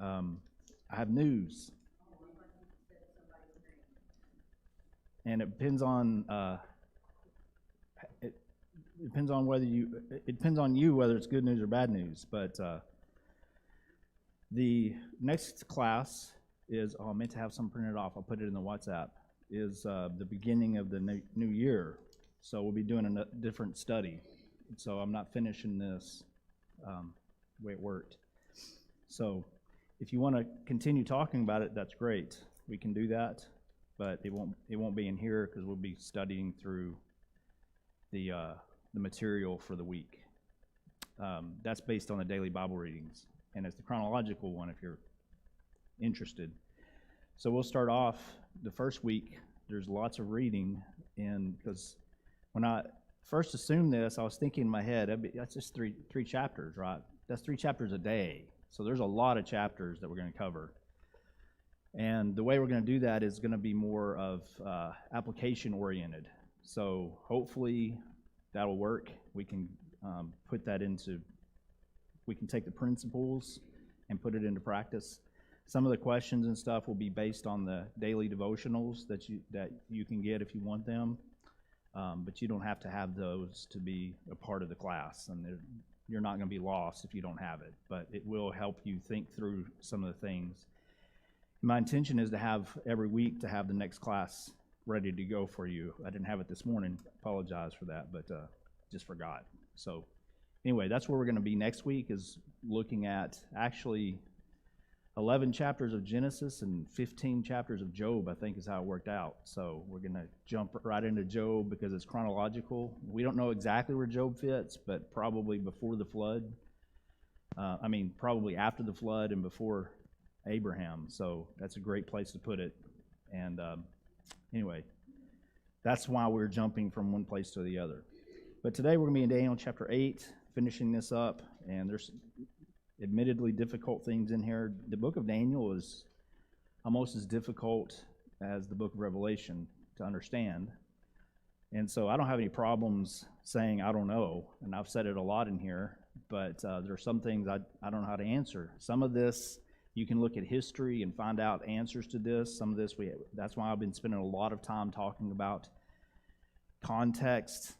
I have news, and it depends on it depends on you whether it's good news or bad news. But the next class is, I meant to have some printed off. I'll put it in the WhatsApp. Is the beginning of the new year, so we'll be doing a different study. So I'm not finishing this the way it worked. So if you want to continue talking about it, that's great. We can do that, but it won't be in here because we'll be studying through the material for the week. That's based on the daily Bible readings, and it's the chronological one if you're interested. So we'll start off the first week. There's lots of reading, and because when I first assumed this, I was thinking in my head, that's just three chapters, right? That's 3 chapters a day. So there's a lot of chapters that we're going to cover. And the way we're going to do that is going to be more of application oriented. So hopefully that'll work. We can put that into, we can take the principles and put it into practice. Some of the questions and stuff will be based on the daily devotionals that you can get if you want them, but you don't have to have those to be a part of the class, and you're not going to be lost if you don't have it, but it will help you think through some of the things. My intention is to have every week to have the next class ready to go for you. I didn't have it this morning. Apologize for that, but just forgot. So anyway, that's where we're going to be next week, is looking at actually 11 chapters of Genesis and 15 chapters of Job, I think is how it worked out. So we're going to jump right into Job because it's chronological. We don't know exactly where Job fits, but probably before the flood. Probably after the flood and before Abraham. So that's a great place to put it. And anyway, that's why we're jumping from one place to the other. But today we're going to be in Daniel chapter 8, finishing this up, and there's admittedly difficult things in here. The book of Daniel is almost as difficult as the book of Revelation to understand. And so I don't have any problems saying I don't know, and I've said it a lot in here, but there are some things I don't know how to answer. Some of this, you can look at history and find out answers to this. Some of this, that's why I've been spending a lot of time talking about context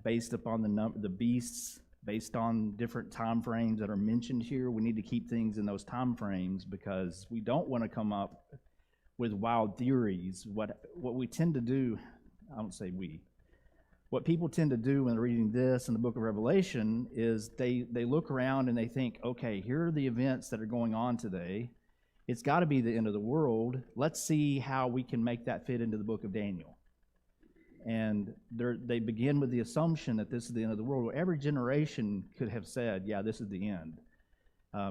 based upon the beasts, based on different time frames that are mentioned here. We need to keep things in those time frames because we don't want to come up with wild theories. What we tend to do, I don't say we, what people tend to do when they're reading this in the book of Revelation is they look around and they think, okay, here are the events that are going on today. It's got to be the end of the world. Let's see how we can make that fit into the book of Daniel. And they begin with the assumption that this is the end of the world. Well, every generation could have said, yeah, this is the end.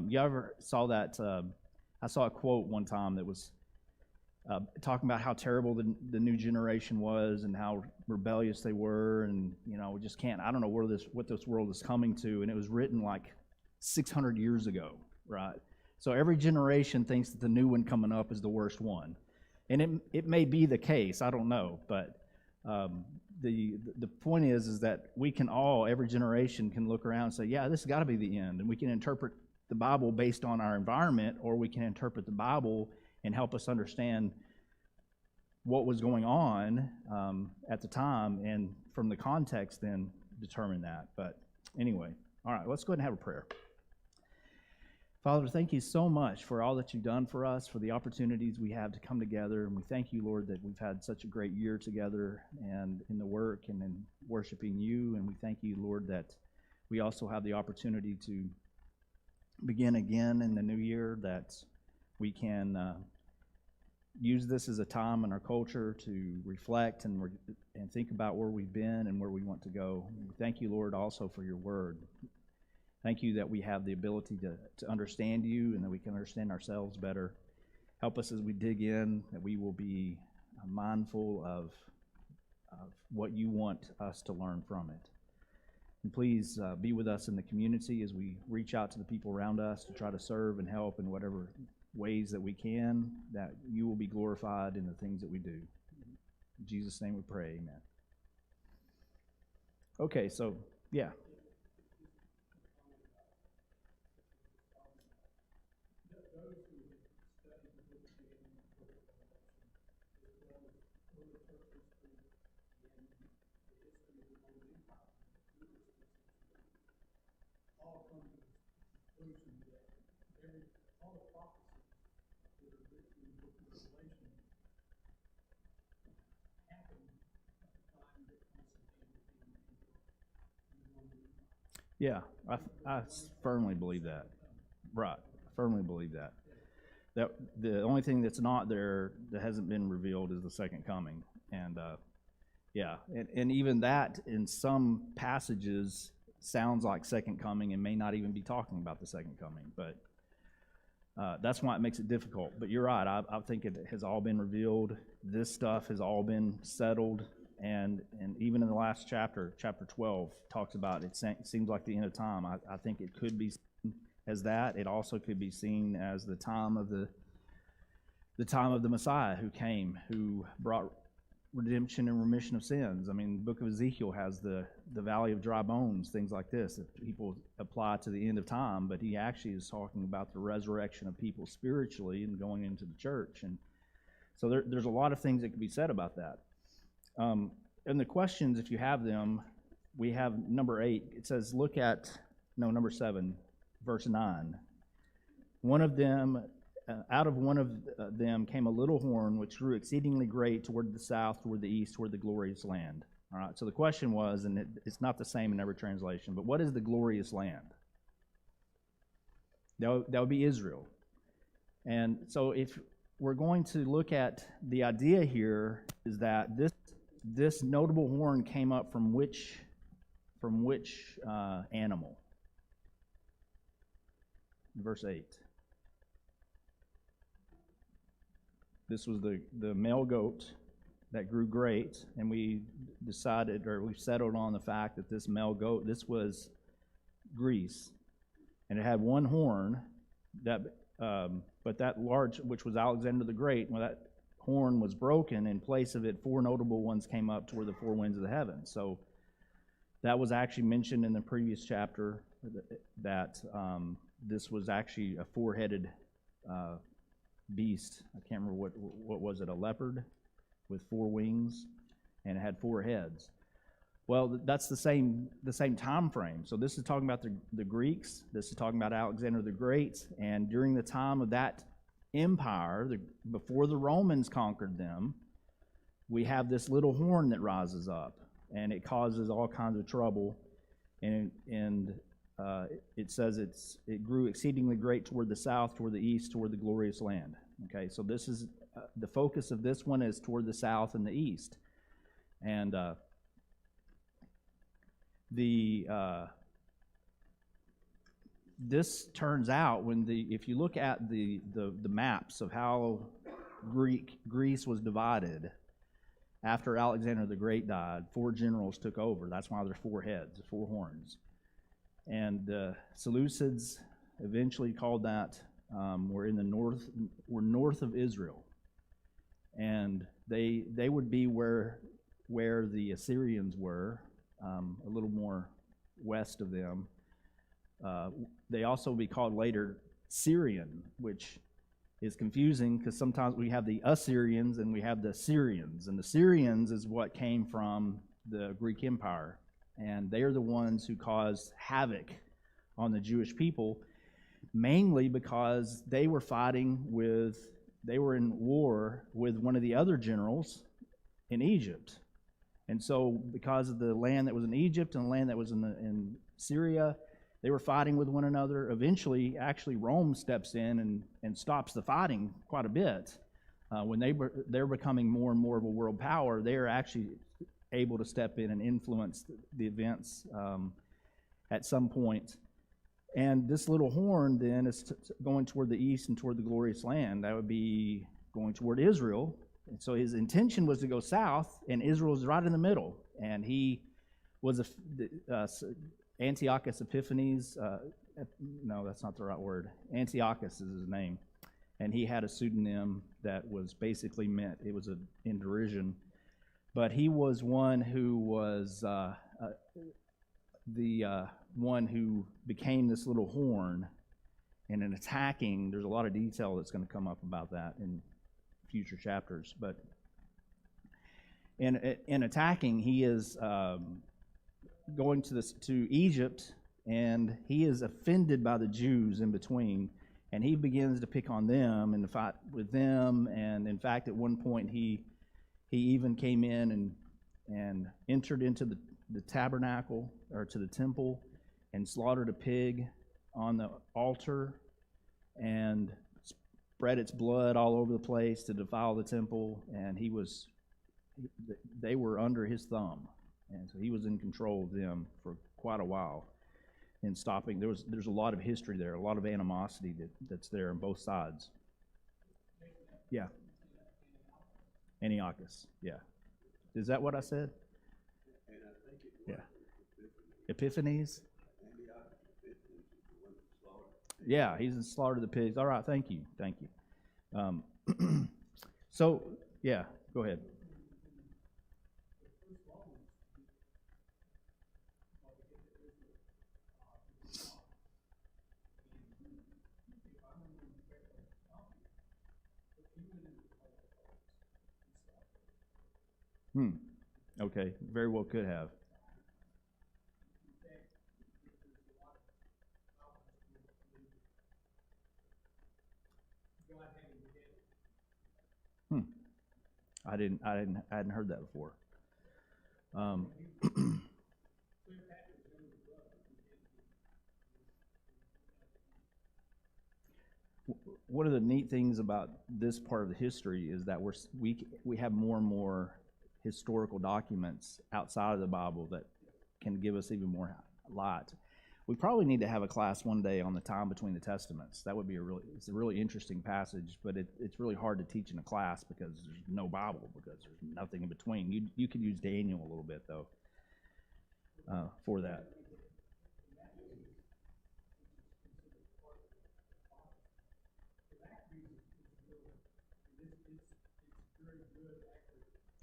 You ever saw that? I saw a quote one time that was talking about how terrible the new generation was and how rebellious they were, and we just can't. I don't know what this world is coming to, and it was written like 600 years ago, right? So every generation thinks that the new one coming up is the worst one, and it may be the case. I don't know, but the point is that we can every generation can look around and say, yeah, this has got to be the end, and we can interpret the Bible based on our environment, or we can interpret the Bible and help us understand what was going on at the time, and from the context then determine that. But anyway, all right, let's go ahead and have a prayer. Father, thank you so much for all that you've done for us, for the opportunities we have to come together, and we thank you, Lord, that we've had such a great year together and in the work and in worshiping you, and we thank you, Lord, that we also have the opportunity to begin again in the new year, that we can use this as a time in our culture to reflect and think about where we've been and where we want to go. We thank you, Lord, also for your word. Thank you that we have the ability to understand you and that we can understand ourselves better. Help us as we dig in, that we will be mindful of what you want us to learn from it. And please be with us in the community as we reach out to the people around us to try to serve and help in whatever ways that we can, that you will be glorified in the things that we do. In Jesus' name we pray, amen. Okay, so, yeah. Yeah, I firmly believe that. Right, I firmly believe that. That the only thing that's not there that hasn't been revealed is the second coming, and yeah, and even that in some passages sounds like second coming and may not even be talking about the second coming, but that's why it makes it difficult. But you're right, I think it has all been revealed. This stuff has all been settled, and even in the last chapter, chapter 12, talks about it seems like the end of time. I think it could be seen as that. It also could be seen as the time of the Messiah who came, who brought redemption and remission of sins. I mean, the book of Ezekiel has the valley of dry bones, things like this, that people apply to the end of time, but he actually is talking about the resurrection of people spiritually and going into the church. And so there's a lot of things that could be said about that. And the questions, if you have them, we have number 8. It says, number 7, verse 9. One of them, out of one of them came a little horn which grew exceedingly great toward the south, toward the east, toward the glorious land. All right, so the question was, and it's not the same in every translation, but what is the glorious land? That would be Israel. And so if we're going to look at the idea here, is that this notable horn came up from which animal? Verse 8. This was the male goat that grew great, and we settled on the fact that this male goat, this was Greece, and it had one horn, but that large, which was Alexander the Great, when that horn was broken, in place of it, 4 notable ones came up toward the 4 winds of the heavens. So that was actually mentioned in the previous chapter, that this was actually a 4-headed beast. I can't remember what was it, a leopard with 4 wings, and it had 4 heads. Well, that's the same time frame. So this is talking about the Greeks. This is talking about Alexander the Great, and during the time of that empire, before the Romans conquered them, we have this little horn that rises up, and it causes all kinds of trouble. And it says it grew exceedingly great toward the south, toward the east, toward the glorious land. Okay, so this is the focus of this one is toward the south and the east, and this turns out if you look at the maps of how Greece was divided after Alexander the Great died, 4 generals took over. That's why there's 4 heads, 4 horns. And the Seleucids eventually called that, were in the north, were north of Israel, and they would be where the Assyrians were, a little more west of them. They also would be called later Syrian, which is confusing because sometimes we have the Assyrians and we have the Syrians, and the Syrians is what came from the Greek Empire. And they are the ones who caused havoc on the Jewish people, mainly because they were in war with one of the other generals in Egypt. And so because of the land that was in Egypt and the land that was in Syria, they were fighting with one another. Eventually, actually, Rome steps in and stops the fighting quite a bit. When they're becoming more and more of a world power, they are actually able to step in and influence the events at some point. And this little horn then is going toward the east and toward the glorious land. That would be going toward Israel. And so his intention was to go south, and Israel is right in the middle. And he was Antiochus Epiphanes. No, that's not the right word. Antiochus is his name. And he had a pseudonym that was basically meant, it was in derision. But he was one who was the one who became this little horn, And in attacking, there's a lot of detail that's going to come up about that in future chapters. But in attacking, he is going to Egypt, and he is offended by the Jews in between, and he begins to pick on them and to fight with them. And in fact, at one point, he even came in and entered into the tabernacle, or to the temple, and slaughtered a pig on the altar and spread its blood all over the place to defile the temple. And they were under his thumb, and so he was in control of them for quite a while in stopping. There's a lot of history there, a lot of animosity that's there on both sides. Yeah. Antiochus, yeah. Is that what I said? Yeah. Epiphanes? Yeah, he's slaughtered the pigs. All right, thank you. So, yeah, go ahead. Okay, very well could have. I hadn't heard that before. One of the neat things about this part of the history is that we have more and more historical documents outside of the Bible that can give us even more light. We probably need to have a class one day on the time between the Testaments. That would be it's a really interesting passage, but it's really hard to teach in a class because there's no Bible, because there's nothing in between. You could use Daniel a little bit, though, for that.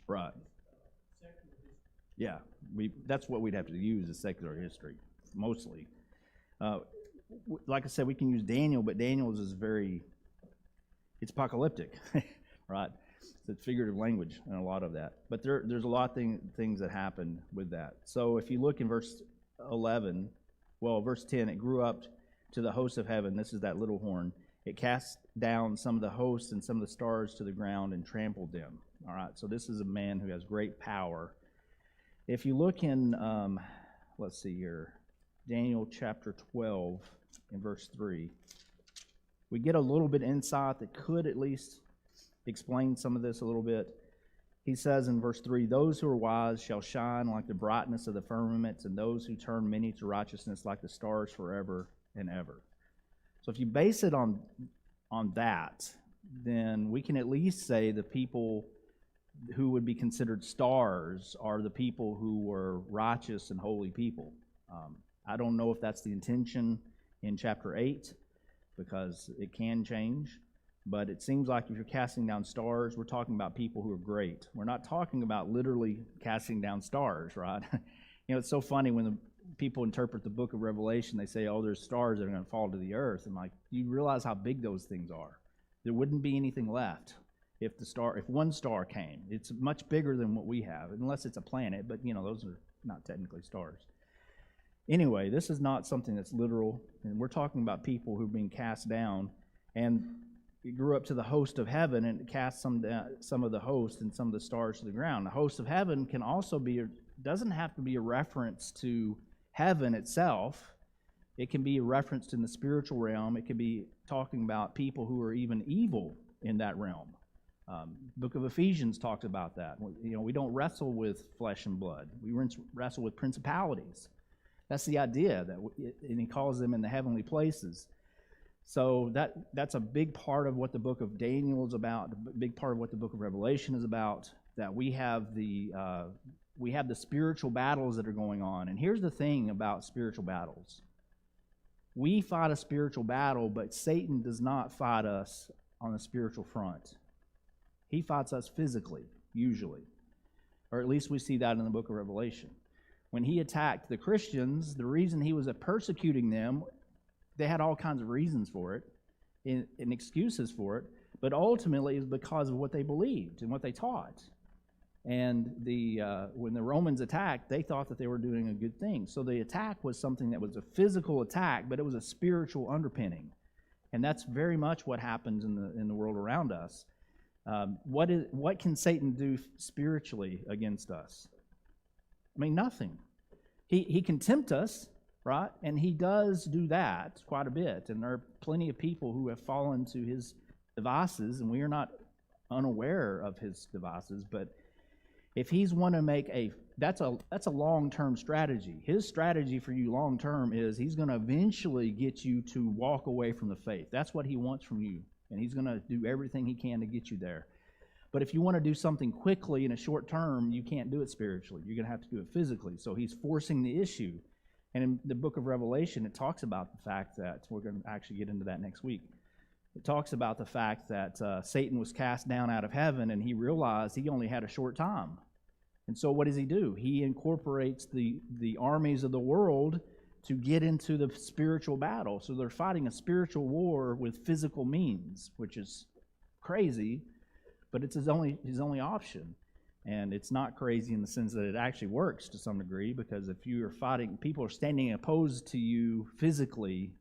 Right. Yeah, that's what we'd have to use is secular history, mostly. Like I said, we can use Daniel, but Daniel's is it's apocalyptic, right? It's figurative language and a lot of that. But there's a lot of things that happen with that. So if you look in verse 10, it grew up to the host of heaven. This is that little horn. It cast down some of the hosts and some of the stars to the ground and trampled them. All right, so this is a man who has great power. If you look in, let's see here, Daniel chapter 12 in verse 3, we get a little bit insight that could at least explain some of this a little bit. He says in verse 3, "Those who are wise shall shine like the brightness of the firmament, and those who turn many to righteousness like the stars forever and ever." So if you base it on that, then we can at least say the people who would be considered stars are the people who were righteous and holy people. I don't know if that's the intention in chapter 8, because it can change, but it seems like if you're casting down stars, we're talking about people who are great. We're not talking about literally casting down stars, right? It's so funny when the people interpret the book of Revelation, they say, oh, there's stars that are going to fall to the earth. And like, you realize how big those things are. There wouldn't be anything left if one star came. It's much bigger than what we have, unless it's a planet, but those are not technically stars. Anyway, this is not something that's literal, and we're talking about people who are being cast down, and it grew up to the host of heaven, and it cast some of the host and some of the stars to the ground. The host of heaven can also doesn't have to be a reference to heaven itself. It can be a reference in the spiritual realm. It could be talking about people who are even evil in that realm. Book of Ephesians talks about that. We don't wrestle with flesh and blood. We wrestle with principalities. That's the idea, and he calls them in the heavenly places. So that's a big part of what the book of Daniel is about, a big part of what the book of Revelation is about, that we have the spiritual battles that are going on. And here's the thing about spiritual battles. We fight a spiritual battle, but Satan does not fight us on the spiritual front. He fights us physically, usually. Or at least we see that in the book of Revelation. When he attacked the Christians, the reason he was persecuting them they had all kinds of reasons for it and excuses for it, but ultimately it was because of what they believed and what they taught. And when the Romans attacked, they thought that they were doing a good thing. So the attack was something that was a physical attack, but it was a spiritual underpinning. And that's very much what happens in the world around us. What can Satan do spiritually against us? I mean, nothing. He can tempt us, right? And he does do that quite a bit. And there are plenty of people who have fallen to his devices, and we are not unaware of his devices. But if he's want to make that's a long-term strategy. His strategy for you long-term is he's going to eventually get you to walk away from the faith. That's what he wants from you, and he's going to do everything he can to get you there. But if you want to do something quickly in a short term, you can't do it spiritually. You're going to have to do it physically. So he's forcing the issue. And in the book of Revelation, it talks about the fact that, we're going to actually get into that next week. It talks about the fact that Satan was cast down out of heaven, and he realized he only had a short time. And so what does he do? He incorporates the armies of the world to get into the spiritual battle. So they're fighting a spiritual war with physical means, which is crazy, but it's his only option. And it's not crazy in the sense that it actually works to some degree, because if you are fighting, people are standing opposed to you physically,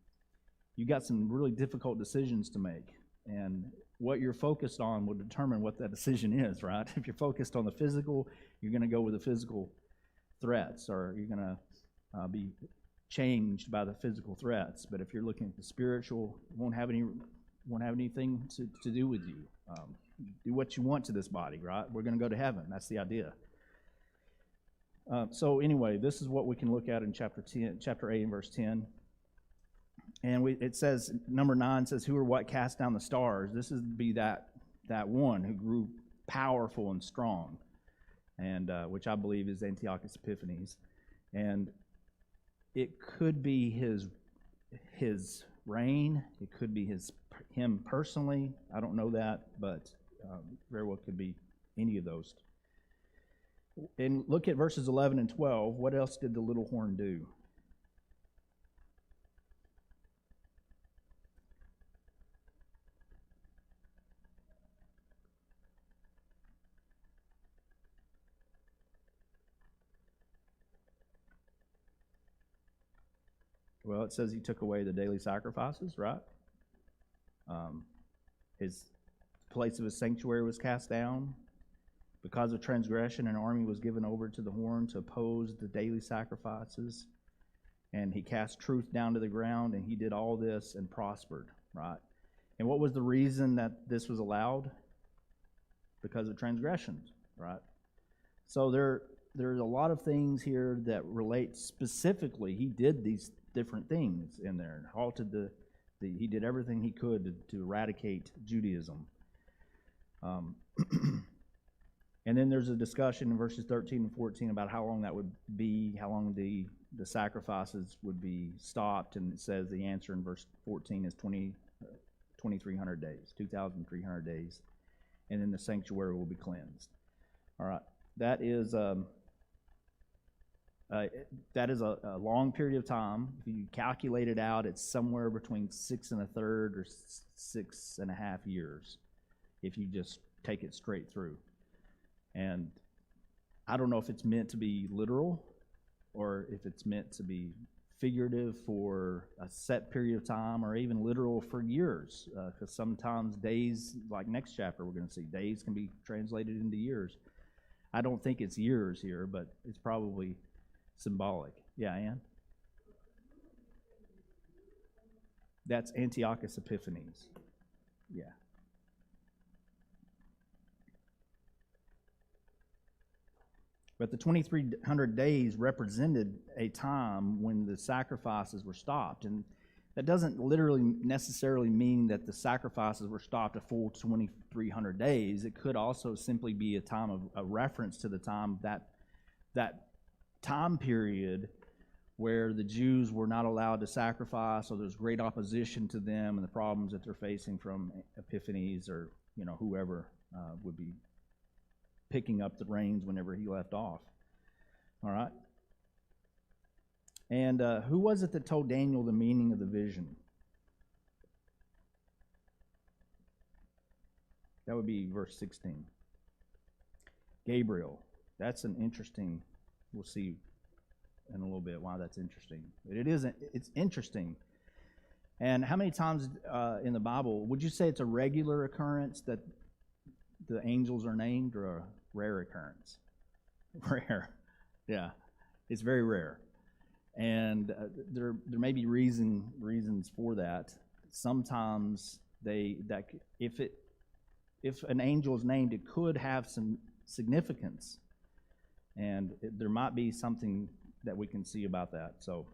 you got some really difficult decisions to make. And what you're focused on will determine what that decision is, right? If you're focused on the physical, you're going to go with the physical threats, or you're going to be changed by the physical threats. But if you're looking at the spiritual, it won't have anything to do with you. Do what you want to this body, right? We're going to go to heaven. That's the idea. So anyway, this is what we can look at in chapter 8 and verse 10. And it says, number 9 says, who or what cast down the stars? This is be that one who grew powerful and strong, and which I believe is Antiochus Epiphanes. And it could be his reign. It could be him personally. I don't know that, but very well could be any of those. And look at verses 11 and 12. What else did the little horn do? Well, it says he took away the daily sacrifices, right? His place of his sanctuary was cast down. Because of transgression, an army was given over to the horn to oppose the daily sacrifices. And he cast truth down to the ground, and he did all this and prospered, right? And what was the reason that this was allowed? Because of transgressions, right? So there's a lot of things here that relate specifically. He did these different things in there and halted he did everything he could to eradicate Judaism. And then there's a discussion in verses 13 and 14 about how long that would be, how long the sacrifices would be stopped. And it says the answer in verse 14 is 2,300 days, 2,300 days. And then the sanctuary will be cleansed. All right. That is a long period of time. If you calculate it out, it's somewhere between 6 1/3 or 6.5 years if you just take it straight through. And I don't know if it's meant to be literal or if it's meant to be figurative for a set period of time, or even literal for years, because sometimes days, like next chapter we're going to see, days can be translated into years. I don't think it's years here, but it's probably symbolic. Yeah, Ann? That's Antiochus Epiphanes. Yeah. But the 2,300 days represented a time when the sacrifices were stopped. And that doesn't literally necessarily mean that the sacrifices were stopped a full 2,300 days. It could also simply be a time of a reference to the time that time period where the Jews were not allowed to sacrifice, or there's great opposition to them and the problems that they're facing from Epiphanes, or whoever would be picking up the reins whenever he left off. All right. And who was it that told Daniel the meaning of the vision? That would be verse 16. Gabriel. That's an interesting, we'll see in a little bit why that's interesting. It's interesting. And how many times in the Bible, would you say it's a regular occurrence that the angels are named, or a rare occurrence? Rare. Yeah. It's very rare. And there may be reasons for that. Sometimes if an angel is named, it could have some significance, and there might be something that we can see about that. So,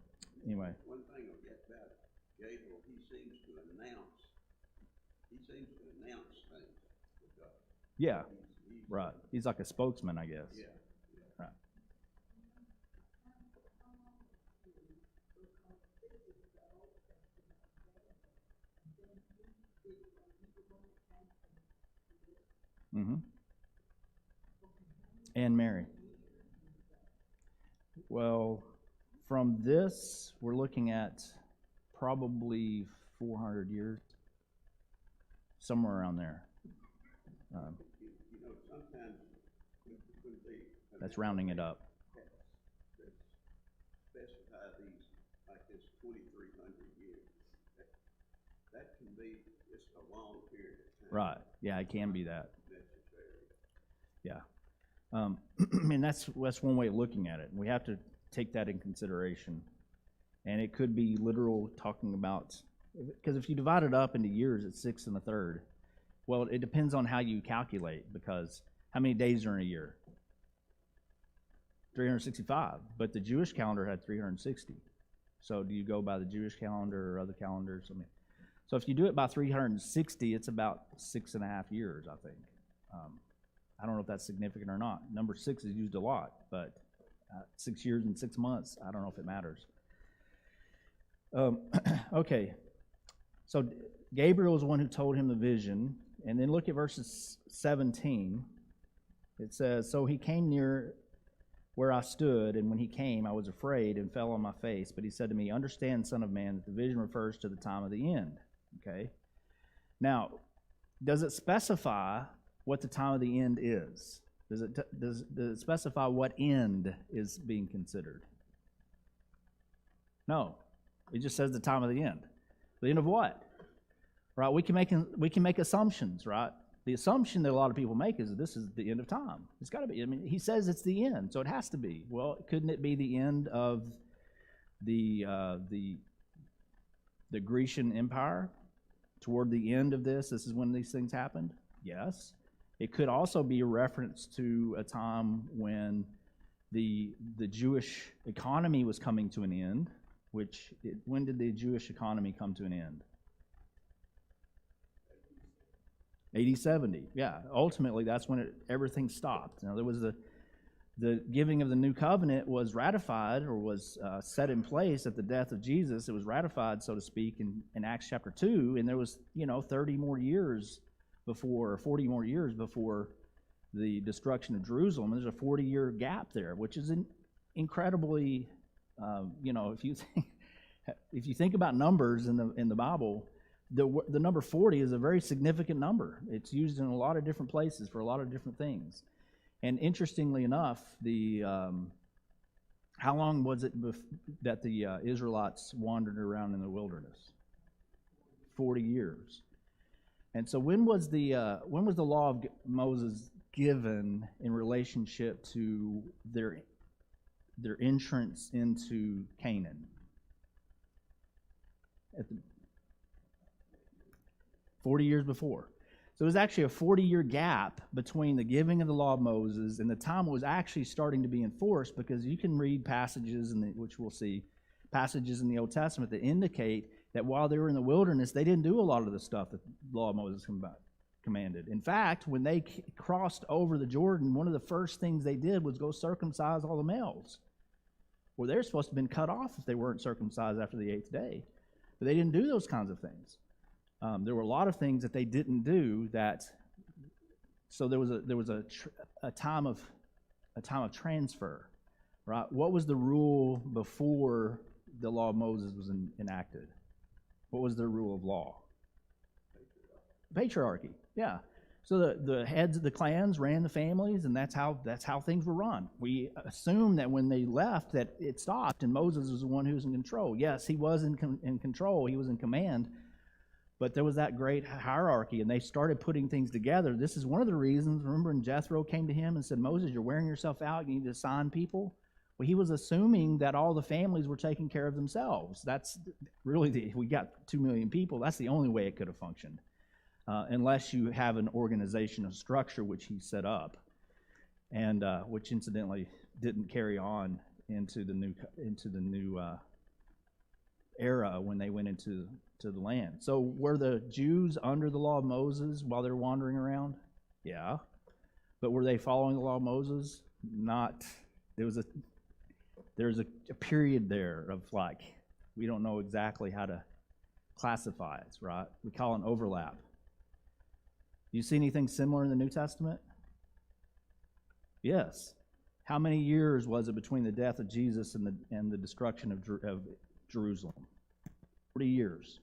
anyway. One thing I get about Gabriel, he seems to announce things with God. Yeah, right. He's like a spokesman, I guess. Yeah. Right. Mm-hmm. And Mary. Well, from this, we're looking at probably 400 years, somewhere around there. Sometimes when they That's rounding it up. specify these like this 2,300 years, that can be just a long period of time. Right. Yeah, it can be that. Necessary. Yeah. And that's one way of looking at it. We have to take that in consideration. And it could be literal, talking about, because if you divide it up into years, it's 6 1/3. Well, it depends on how you calculate, because how many days are in a year? 365. But the Jewish calendar had 360. So do you go by the Jewish calendar or other calendars? I mean, so if you do it by 360, it's about 6.5 years, I think. I don't know if that's significant or not. Number 6 is used a lot, but 6 years and 6 months, I don't know if it matters. Okay, so Gabriel is the one who told him the vision. And then look at verses 17. It says, "So he came near where I stood, and when he came, I was afraid and fell on my face. But he said to me, 'Understand, Son of Man, that the vision refers to the time of the end.'" Okay. Now, does it specify what the time of the end is? Does it specify what end is being considered? No. It just says the time of the end. The end of what? Right? We can make assumptions, right? The assumption that a lot of people make is that this is the end of time. It's got to be. I mean, he says it's the end, so it has to be. Well, couldn't it be the end of the Grecian Empire? Toward the end of this is when these things happened? Yes. It could also be a reference to a time when the Jewish economy was coming to an end. When did the Jewish economy come to an end? AD 70. Yeah, ultimately that's when everything stopped. Now there was the giving of the new covenant was ratified, or was set in place at the death of Jesus. It was ratified, so to speak, in Acts chapter 2, and there was 30 more years before, or 40 more years before the destruction of Jerusalem. There's a 40-year gap there, which is incredibly, if you think about numbers in the Bible, the number 40 is a very significant number. It's used in a lot of different places for a lot of different things. And interestingly enough, how long was it that the Israelites wandered around in the wilderness? 40 years. And so when was the law of Moses given in relationship to their entrance into Canaan? 40 years before. So it was actually a 40-year gap between the giving of the law of Moses and the time it was actually starting to be enforced, because you can read passages, which we'll see, passages in the Old Testament that indicate that while they were in the wilderness, they didn't do a lot of the stuff that the law of Moses commanded. In fact, when they crossed over the Jordan, one of the first things they did was go circumcise all the males. Well, they're supposed to have been cut off if they weren't circumcised after the 8th day. But they didn't do those kinds of things. There were a lot of things that they didn't do so there was a time of transfer, right? What was the rule before the law of Moses was enacted? What was their rule of law? Patriarchy. Yeah. So the heads of the clans ran the families, and that's how things were run. We assume that when they left that it stopped, and Moses was the one who was in control. Yes, he was in control, he was in command, but there was that great hierarchy, and they started putting things together. This is one of the reasons, remember when Jethro came to him and said, Moses, you're wearing yourself out, you need to assign people? Well, he was assuming that all the families were taking care of themselves. That's really, we got 2 million people, that's the only way it could have functioned. Unless you have an organizational structure, which he set up, and which incidentally didn't carry on into the new era when they went into the land. So were the Jews under the law of Moses while they're wandering around? Yeah, but were they following the law of Moses? Not. There's a period there of like we don't know exactly how to classify it. Right? We call it an overlap. Do you see anything similar in the New Testament? Yes. How many years was it between the death of Jesus and the destruction of Jerusalem? 40 years.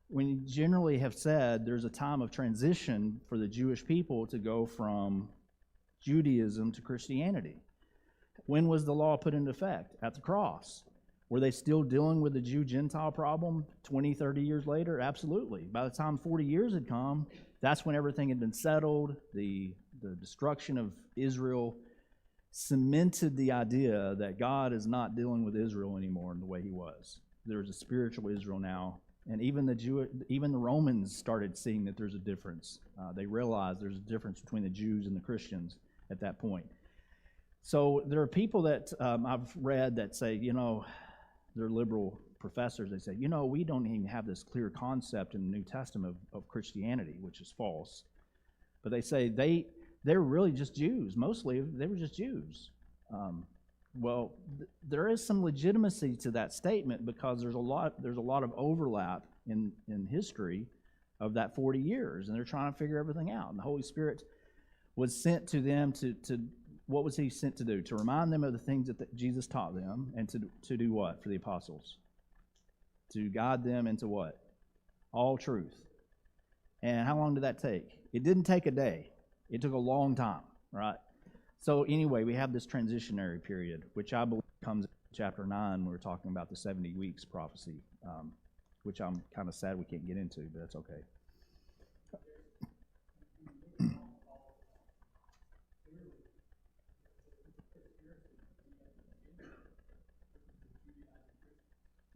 We generally have said there's a time of transition for the Jewish people to go from Judaism to Christianity. When was the law put into effect? At the cross. Were they still dealing with the Jew-Gentile problem 20, 30 years later? Absolutely. By the time 40 years had come, that's when everything had been settled. The destruction of Israel cemented the idea that God is not dealing with Israel anymore in the way he was. There's a spiritual Israel now. And even the Romans started seeing that there's a difference. They realized there's a difference between the Jews and the Christians at that point. So there are people that I've read that say, they're liberal professors, they say, we don't even have this clear concept in the New Testament of Christianity, which is false. But they say they're really just Jews. Mostly, they were just Jews. There is some legitimacy to that statement because there's a lot of overlap in history of that 40 years, and they're trying to figure everything out. And the Holy Spirit was sent to them to what was he sent to do? To remind them of the things that Jesus taught them, and to do what for the apostles? To guide them into what? All truth. And how long did that take? It didn't take a day. It took a long time, right? So anyway, we have this transitionary period, which I believe comes in chapter 9 when we're talking about the 70 weeks prophecy, which I'm kind of sad we can't get into, but that's okay.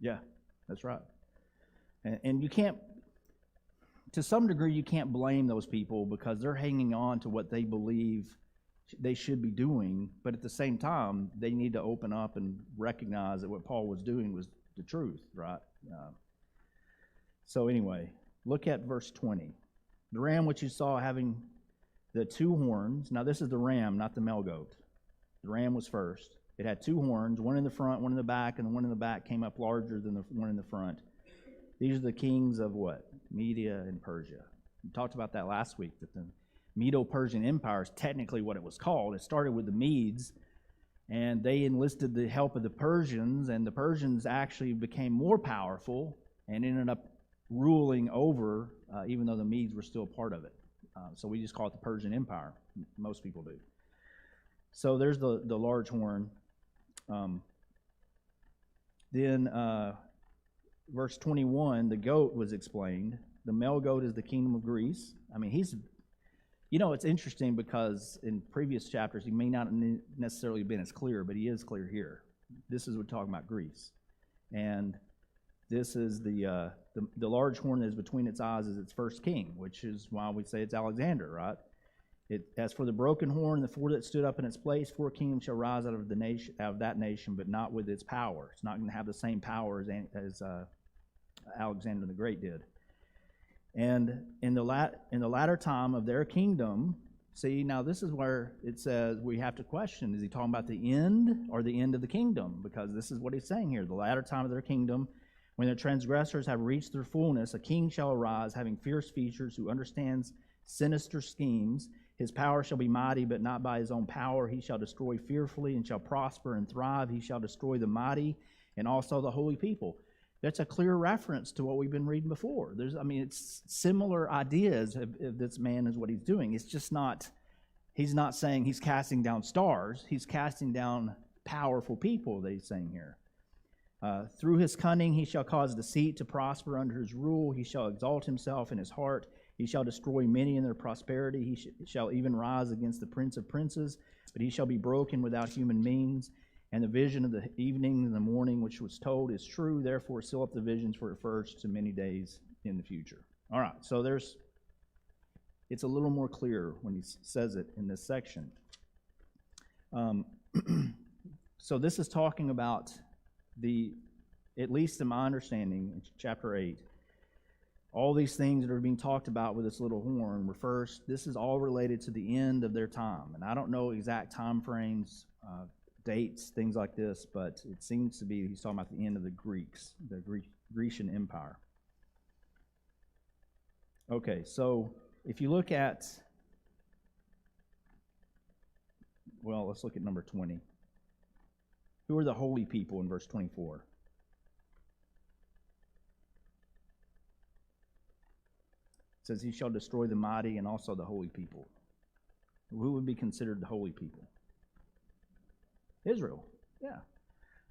Yeah, that's right. And you can't, to some degree, you can't blame those people because they're hanging on to what they believe they should be doing, but at the same time, they need to open up and recognize that what Paul was doing was the truth, right? So anyway, look at verse 20. The ram which you saw having the 2 horns, now this is the ram, not the male goat. The ram was first. It had 2 horns, one in the front, one in the back, and the one in the back came up larger than the one in the front. These are the kings of what? Media and Persia. We talked about that last week, that the Medo-Persian Empire is technically what it was called. It started with the Medes, and they enlisted the help of the Persians, and the Persians actually became more powerful and ended up ruling over, even though the Medes were still part of it. So we just call it the Persian Empire. Most people do. So there's the large horn. Then verse 21, the goat was explained. The male goat is the kingdom of Greece. I mean, it's interesting because in previous chapters he may not necessarily been as clear, but he is clear here. This is we're talking about Greece. And this is the large horn that is between its eyes is its first king, which is why we say it's Alexander, right? As for the broken horn, the 4 that stood up in its place, 4 kingdoms shall rise out of that nation, but not with its power. It's not going to have the same power as Alexander the Great did. And in the latter time of their kingdom, see, now this is where it says we have to question, is he talking about the end or the end of the kingdom? Because this is what he's saying here, the latter time of their kingdom, when the transgressors have reached their fullness, a king shall arise, having fierce features, who understands sinister schemes. His power shall be mighty, but not by his own power. He shall destroy fearfully and shall prosper and thrive. He shall destroy the mighty and also the holy people. That's a clear reference to what we've been reading before. It's similar ideas of this man is what he's doing. It's just not, he's not saying he's casting down stars. He's casting down powerful people that he's saying here. Through his cunning he shall cause deceit to prosper under his rule. He shall exalt himself in his heart. He shall destroy many in their prosperity. He shall even rise against the prince of princes, but he shall be broken without human means. And the vision of the evening and the morning which was told is true. Therefore seal up the visions, for it refers to many days in the future. All right, so it's a little more clear when he says it in this section. So this is talking about at least in my understanding, in chapter 8, all these things that are being talked about with this little horn this is all related to the end of their time. And I don't know exact time frames, dates, things like this, but it seems to be he's talking about the end of the Greeks, the Grecian Empire. Okay, so if you look at, let's look at number 20. Who are the holy people in verse 24? It says, he shall destroy the mighty and also the holy people. Who would be considered the holy people? Israel, yeah.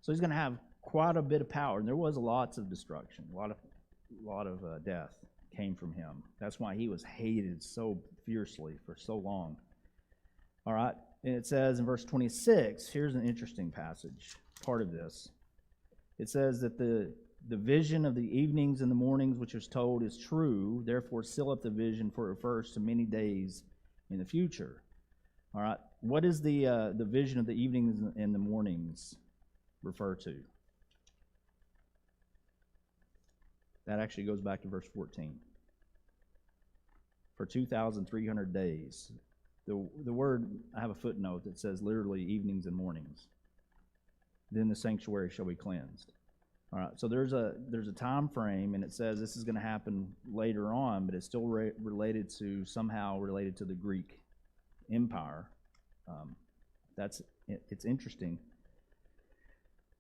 So he's going to have quite a bit of power, and there was lots of destruction, a lot of death came from him. That's why he was hated so fiercely for so long. All right. And it says in verse 26, here's an interesting passage, part of this. It says that the vision of the evenings and the mornings which was told is true, therefore seal up the vision, for it refers to many days in the future. All right, what is the vision of the evenings and the mornings refer to? That actually goes back to verse 14. For 2,300 days. The word, I have a footnote that says literally evenings and mornings. Then the sanctuary shall be cleansed. All right, so there's a time frame, and it says this is going to happen later on, but it's still somehow related to the Greek Empire. It's interesting.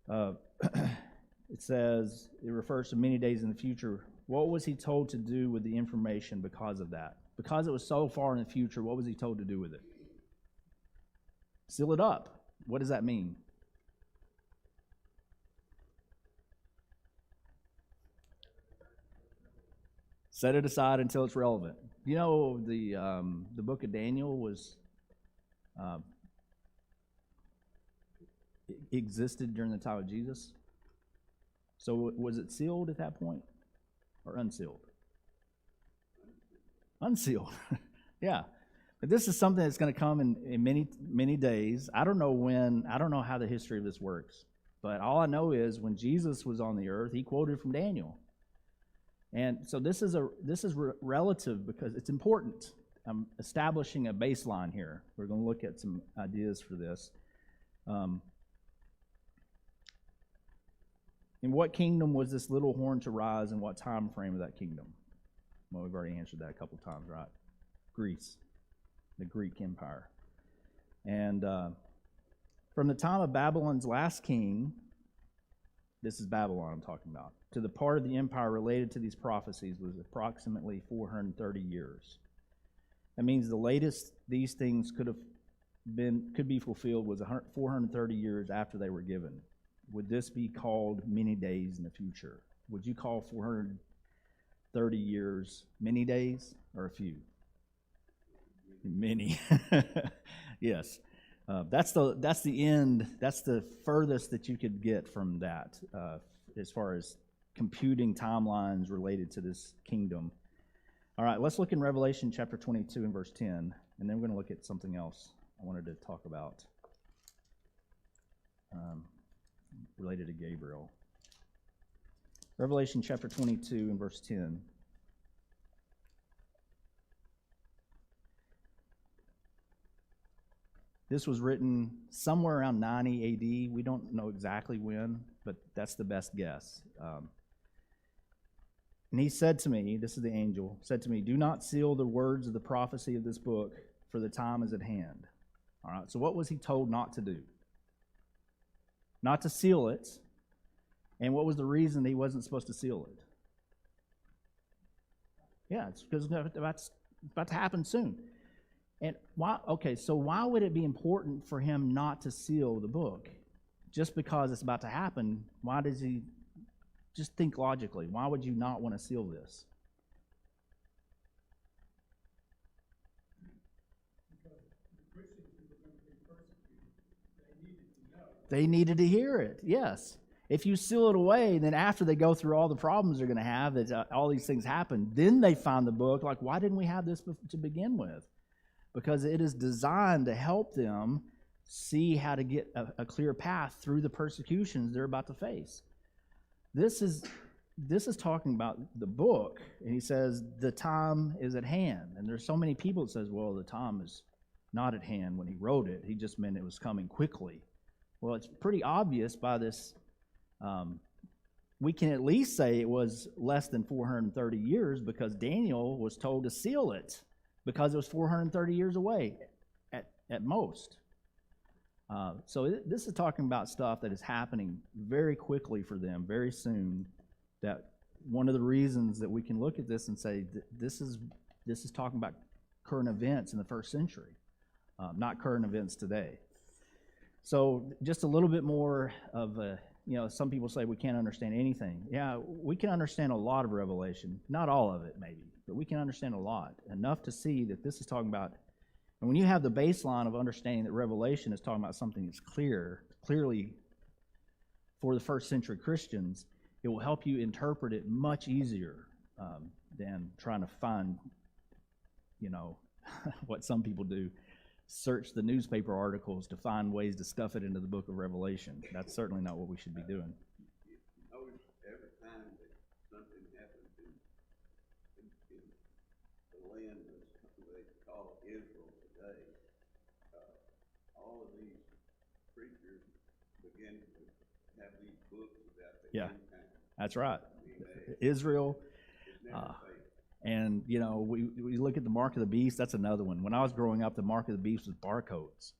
It says it refers to many days in the future. What was he told to do with the information because of that? Because it was so far in the future, what was he told to do with it? Seal it up. What does that mean? Set it aside until it's relevant. You know, the book of Daniel was existed during the time of Jesus. So was it sealed at that point or unsealed? Unsealed. Yeah. But this is something that's going to come in many, many days. I don't know when, I don't know how the history of this works. But all I know is when Jesus was on the earth, he quoted from Daniel. And so this is relative because it's important. I'm establishing a baseline here. We're going to look at some ideas for this. In what kingdom was this little horn to rise, and what time frame of that kingdom? Well, we've already answered that a couple times, right? Greece, the Greek Empire. And from the time of Babylon's last king, this is Babylon I'm talking about, to the part of the empire related to these prophecies was approximately 430 years. That means the latest these things could be fulfilled was 430 years after they were given. Would this be called many days in the future? Would you call 430 years many days or a few? Many. Yes. That's the end. That's the furthest that you could get from that as far as computing timelines related to this kingdom. All right, let's look in Revelation chapter 22 and verse 10, and then we're going to look at something else I wanted to talk about related to Gabriel. Revelation chapter 22 and verse 10. This was written somewhere around 90 AD. We don't know exactly when, but that's the best guess. And he said to me, this is the angel, said to me, do not seal the words of the prophecy of this book, for the time is at hand. All right, so what was he told not to do? Not to seal it, And what was the reason he wasn't supposed to seal it? Yeah, it's because that's about to happen soon. And why? Okay, so why would it be important for him not to seal the book? Just because it's about to happen, why does he just think logically? Why would you not want to seal this? They needed to hear it, yes. If you seal it away, then after they go through all the problems they're going to have, that all these things happen, then they find the book, like, why didn't we have this to begin with? Because it is designed to help them see how to get a clear path through the persecutions they're about to face. This is talking about the book, and he says the time is at hand. And there's so many people that says, well, the time is not at hand when he wrote it. He just meant it was coming quickly. Well, it's pretty obvious by this. We can at least say it was less than 430 years because Daniel was told to seal it because it was 430 years away at most. So this is talking about stuff that is happening very quickly for them, very soon. That one of the reasons that we can look at this and say this is talking about current events in the first century, not current events today. So just a little bit more of a, some people say we can't understand anything. Yeah, we can understand a lot of Revelation. Not all of it, maybe, but we can understand a lot. Enough to see that this is talking about, and when you have the baseline of understanding that Revelation is talking about something that's clearly for the first century Christians, it will help you interpret it much easier than trying to find, what some people do. Search the newspaper articles to find ways to stuff it into the book of Revelation. That's certainly not what we should be doing. You notice every time that something happens in the land that they call Israel today, all of these preachers begin to have these books about the end time. That's right. Israel. And, we look at the mark of the beast. That's another one. When I was growing up, the mark of the beast was barcodes.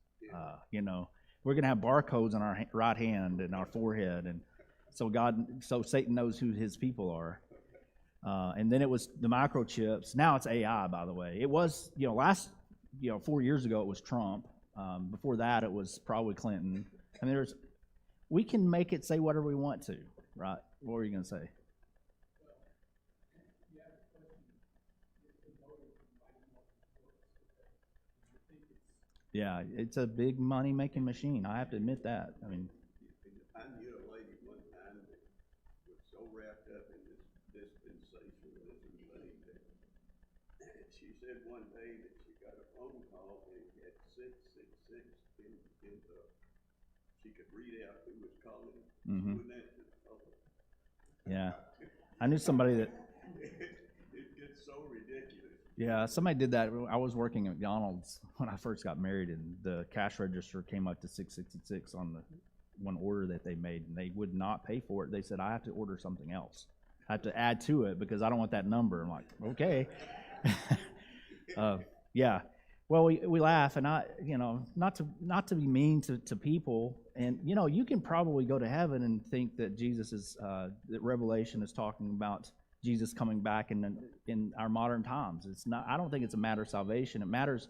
We're going to have barcodes on our right hand and our forehead. And so Satan knows who his people are. And then it was the microchips. Now it's AI, by the way. It was, 4 years ago, it was Trump. Before that, it was probably Clinton. I mean, we can make it say whatever we want to, right? What were you going to say? Yeah, it's a big money-making machine. I have to admit that. I mean, I knew a lady one time that was so wrapped up in this dispensationalism thing that she said one day that she got a phone call and it had 666 in the, she could read out who was calling. Mm-hmm. Wouldn't that just public? Yeah, I knew somebody that. It gets so ridiculous. Yeah, somebody did that. I was working at McDonald's when I first got married, and the cash register came up to 666 on the one order that they made, and they would not pay for it. They said, I have to order something else. I have to add to it because I don't want that number. I'm like, okay. Yeah. Well, we laugh, and not to be mean to people, and you can probably go to heaven and think that that Revelation is talking about Jesus coming back in our modern times. It's not. I don't think it's a matter of salvation. It matters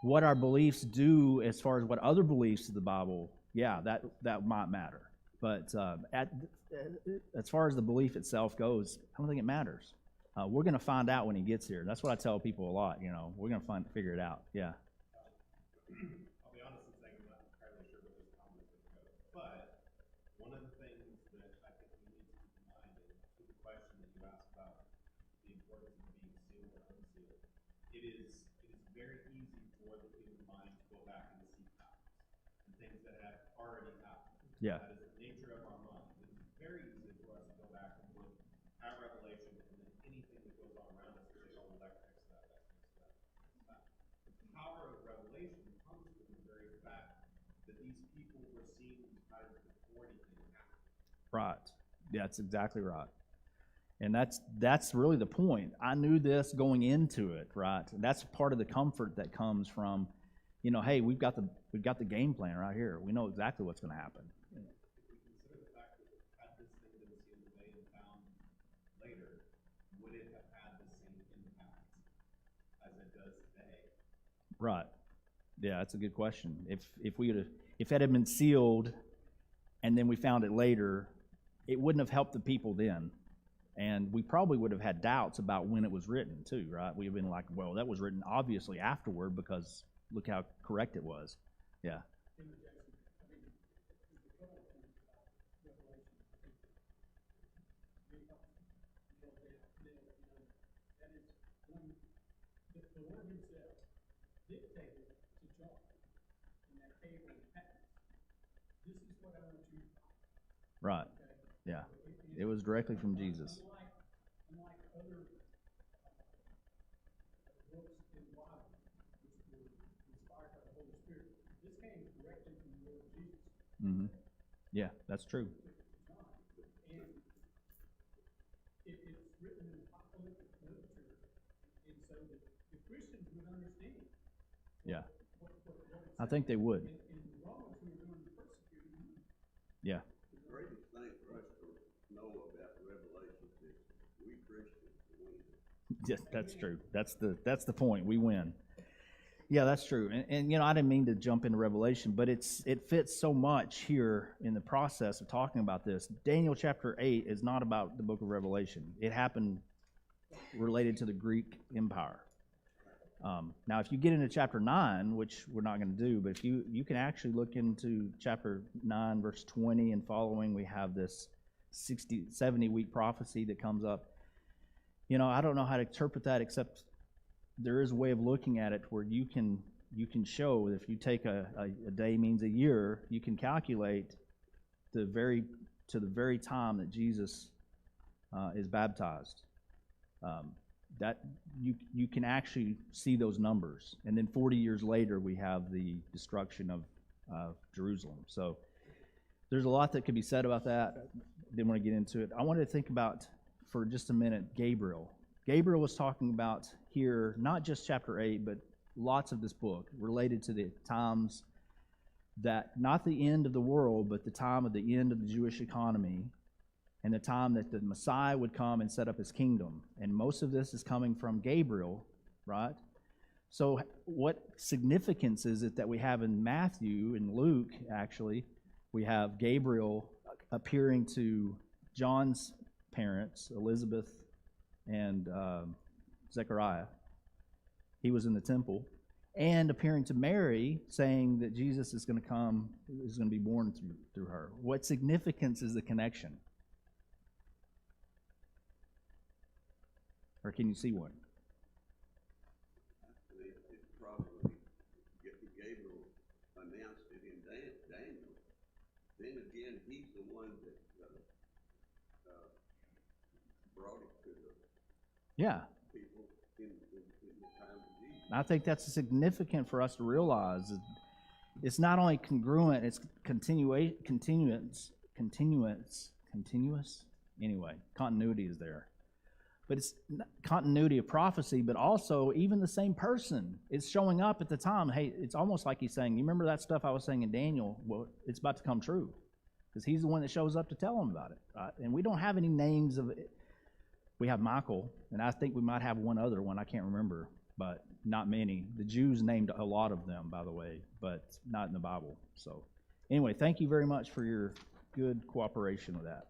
what our beliefs do as far as what other beliefs of the Bible. Yeah, that might matter. But as far as the belief itself goes, I don't think it matters. We're going to find out when he gets here. That's what I tell people a lot. We're going to figure it out. Yeah. I'll be honest in saying I'm not entirely sure what this comment is going to go. But one of the things that I think we need to keep in mind is to the question that you asked about the importance of being sealed or unsealed. It is very easy for the human mind to go back and see patterns and things that have already happened. Yeah. That is the nature of our mind. It is very easy for us to go back and look at Revelation and then anything that goes on around us and say, oh, well, that connects to that, that connects to that, that connects to that. The power of Revelation comes from the very fact that these people were seeing these patterns before anything happened. Right. Yeah, that's exactly right. And that's really the point. I knew this going into it, right? That's part of the comfort that comes from, hey, we've got the game plan right here. We know exactly what's going to happen. If we consider the fact that had Right. Yeah, that's a good question. If that had been sealed and then we found it later, it wouldn't have helped the people then. And we probably would have had doubts about when it was written too, right? We'd have been like, well, that was written obviously afterward because look how correct it was. Yeah. The Lord himself dictated to John in that table of patents, this is what I want you to find. Right. Okay? Yeah. It was directly from Jesus. Unlike other books in the Bible, which were inspired by the Holy Spirit, this came directly from the Lord Jesus. Mm-hmm. Yeah, that's true. John. And it's written in apocalyptic literature, and so that the Christians would understand. Yeah. What I think they would. and the Romans who were going to persecute him. Yeah. The greatest thing for us to know about Revelation is we Christians win. Yes, that's true. That's the point. We win. Yeah, that's true. And you know, I didn't mean to jump into Revelation, but it fits so much here in the process of talking about this. Daniel chapter 8 is not about the book of Revelation. It happened related to the Greek Empire. Now, if you get into chapter 9, which we're not going to do, but if you can actually look into chapter 9, verse 20 and following, we have this 70-week prophecy that comes up. You know, I don't know how to interpret that except there is a way of looking at it where you can show that if you take a day means a year, you can calculate to the very time that Jesus is baptized. That you can actually see those numbers, and then 40 years later we have the destruction of Jerusalem. So there's a lot that could be said about that. Didn't want to get into it. I wanted to think about for just a minute Gabriel. Gabriel was talking about here not just chapter 8, but lots of this book related to the times that not the end of the world, but the time of the end of the Jewish economy and the time that the Messiah would come and set up his kingdom. And most of this is coming from Gabriel, right? So what significance is it that we have in Matthew and Luke, actually, we have Gabriel appearing to John's parents, Elizabeth and Zechariah. He was in the temple. And appearing to Mary, saying that Jesus is going to come, is going to be born through her. What significance is the connection? Or can you see one? It's probably Gabriel announced it in Daniel. Then again, he's the one that brought it to the Yeah. people in the time of Jesus. I think that's significant for us to realize. It's not only congruent, it's continuous. Anyway, continuity is there. But it's continuity of prophecy, but also even the same person is showing up at the time. Hey, it's almost like he's saying, you remember that stuff I was saying in Daniel? Well, it's about to come true. Because he's the one that shows up to tell them about it. Right? And we don't have any names of it. We have Michael, and I think we might have one other one. I can't remember, but not many. The Jews named a lot of them, by the way, but not in the Bible. So anyway, thank you very much for your good cooperation with that.